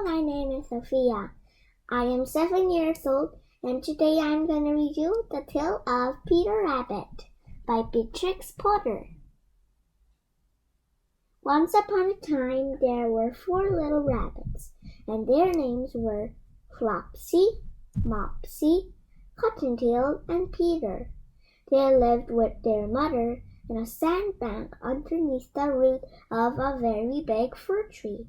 my name is Sophia. I am 7 years old, and today I'm going to read you the tale of Peter Rabbit by Beatrix Potter. Once upon a time, there were 4 little rabbits, and their names were Flopsy, Mopsy, Cottontail, and Peter. They lived with their mother in a sandbank underneath the root of a very big fir tree.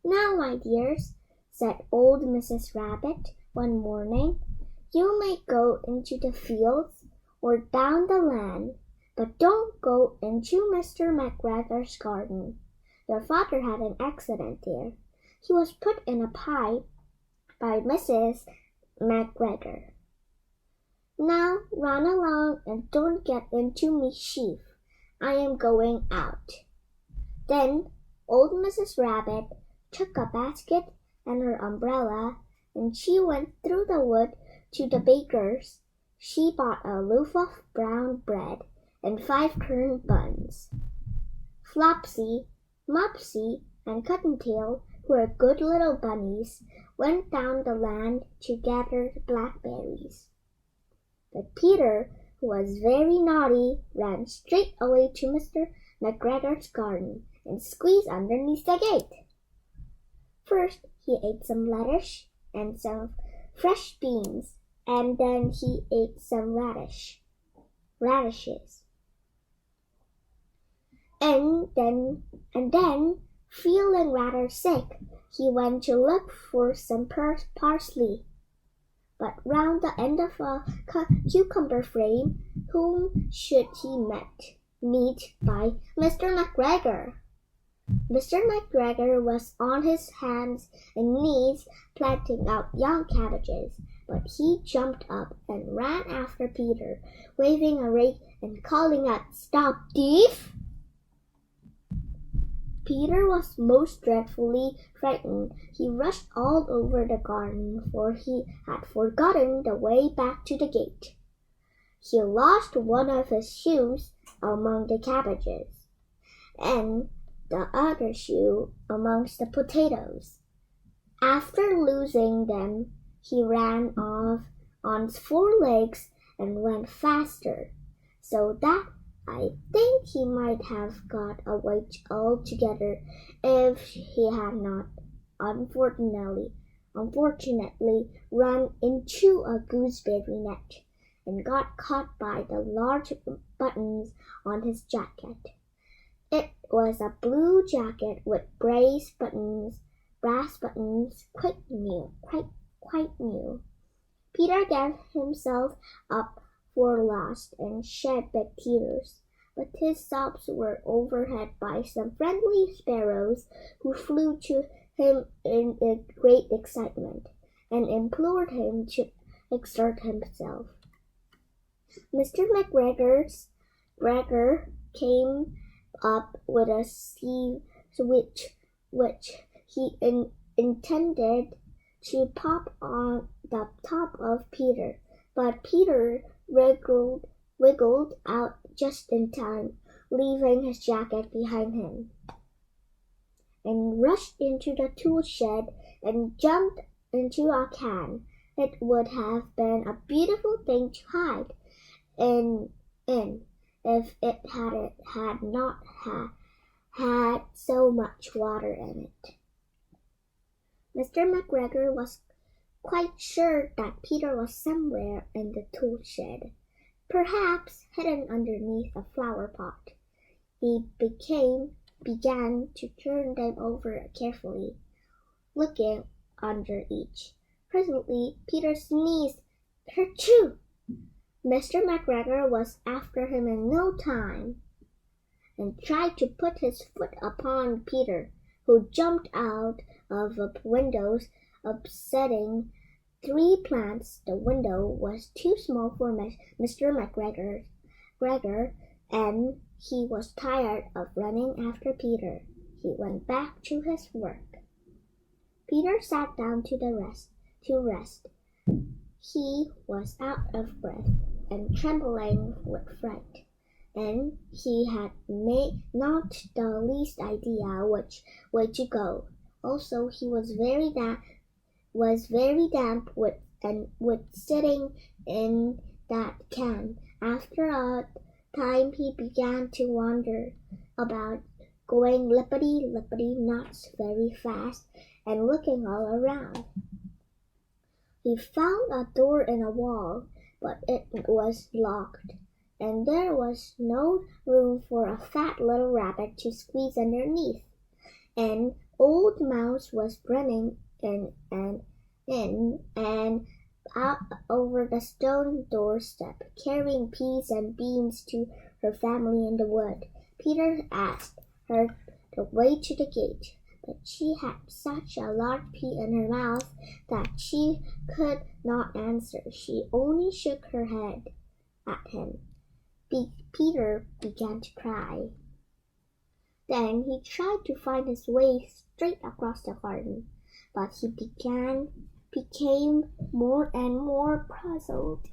"Now, my dears," said old Mrs. Rabbit one morning, "you may go into the fields or down the lane, but don't go into Mr. McGregor's garden. Your father had an accident there. He was put in a pie by Mrs. McGregor. Now run along and don't get into mischief. I am going out." Then old Mrs. Rabbit took a basket and her umbrella, and she went through the wood to the baker's. She bought a loaf of brown bread and 5 currant buns. Flopsy, Mopsy, and Cottontail, who were good little bunnies, went down the lane to gather blackberries. But Peter, who was very naughty, ran straight away to Mr. McGregor's garden and squeezed underneath the gate. First, he ate some lettuce and some fresh beans, and then he ate some radishes. And then, feeling rather sick, he went to look for some parsley. But round the end of a cucumber frame, whom should he meet by Mr. McGregor. Mr. McGregor was on his hands and knees planting out young cabbages, but he jumped up and ran after Peter, waving a rake and calling out, "Stop, thief!" Peter was most dreadfully frightened. He rushed all over the garden, for he had forgotten the way back to the gate. He lost one of his shoes among the cabbages, and the other shoe amongst the potatoes. After losing them, he ran off on 4 legs and went faster, so that I think he might have got away altogether if he had not unfortunately run into a gooseberry net and got caught by the large buttons on his jacket. It was a blue jacket with brass buttons, quite new. Peter gave himself up for lost and shed big tears, but his sobs were overheard by some friendly sparrows who flew to him in great excitement and implored him to exert himself. Mr. McGregor came up with a sieve which he intended to pop on the top of Peter, but Peter wiggled out just in time, leaving his jacket behind him, and rushed into the tool shed and jumped into a can. It would have been a beautiful thing to hide in if it had not had so much water in it. Mr. McGregor was quite sure that Peter was somewhere in the tool shed, perhaps hidden underneath a flower pot. He began to turn them over carefully, looking under each. Presently, Peter sneezed, "Kerchoo!" Mr. McGregor was after him in no time, and tried to put his foot upon Peter, who jumped out of the windows, upsetting 3 plants. The window was too small for Mr. McGregor, and he was tired of running after Peter. He went back to his work. Peter sat down to rest. He was out of breath and trembling with fright, and he had not the least idea which way to go. Also, he was very damp with sitting in that can. After a time, he began to wander about, going lippity nuts very fast and looking all around. He found a door in a wall, but it was locked, and there was no room for a fat little rabbit to squeeze underneath. An old mouse was running in and out over the stone doorstep, carrying peas and beans to her family in the wood. Peter asked her the way to the gate, but she had such a large pea in her mouth that she could not answer. She only shook her head at him. Peter began to cry. Then he tried to find his way straight across the garden, but he became more and more puzzled.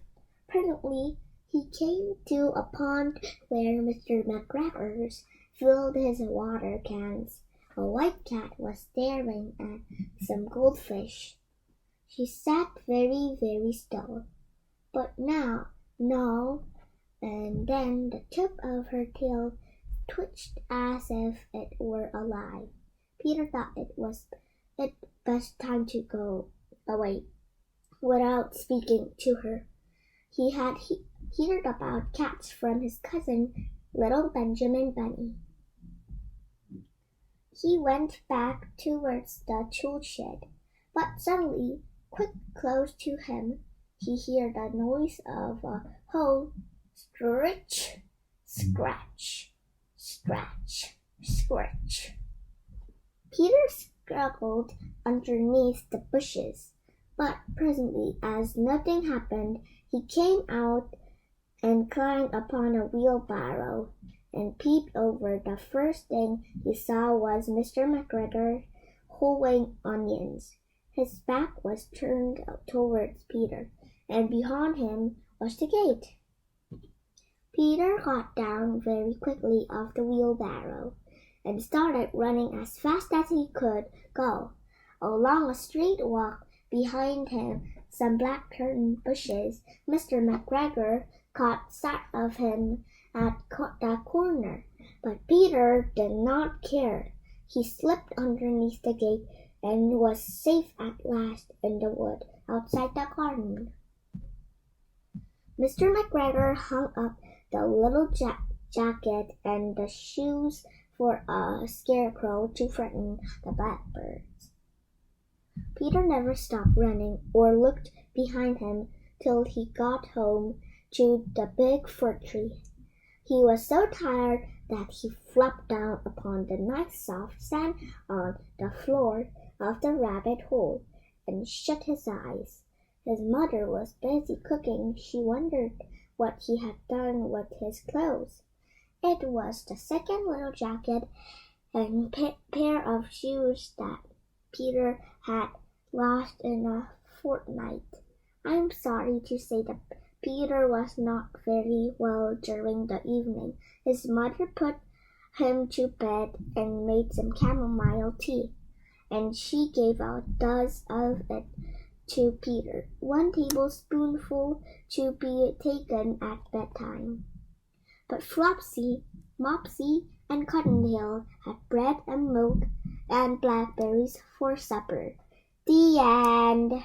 Presently, he came to a pond where Mr. McGregor's filled his water cans. A white cat was staring at some goldfish. She sat very still, but now, and then the tip of her tail twitched as if it were alive. Peter thought it was its best time to go away without speaking to her. He had heard about cats from his cousin, little Benjamin Bunny. He went back towards the tool shed, but suddenly, quite close to him, he heard the noise of a hoe. Scratch, scratch, scratch, scratch. Peter struggled underneath the bushes, but presently, as nothing happened, he came out and climbed upon a wheelbarrow and peeped over. The first thing he saw was Mr. McGregor hoeing onions. His back was turned towards Peter, and behind him was the gate. Peter got down very quickly off the wheelbarrow and started running as fast as he could go. Along a straight walk behind him, some black currant bushes, Mr. McGregor caught sight of him at that corner, but Peter did not care. He slipped underneath the gate and was safe at last in the wood outside the garden. Mr. McGregor hung up the little jacket and the shoes for a scarecrow to frighten the blackbirds. Peter never stopped running or looked behind him till he got home to the big fir tree. He was so tired that he flopped down upon the nice soft sand on the floor of the rabbit hole and shut his eyes. His mother was busy cooking. She wondered what he had done with his clothes. It was the second little jacket and pair of shoes that Peter had lost in a fortnight. I'm sorry to say that Peter was not very well during the evening. His mother put him to bed and made some chamomile tea, and she gave a dozen of it to Peter, 1 tablespoonful to be taken at bedtime. But Flopsy, Mopsy, and Cottontail had bread and milk and blackberries for supper. The end.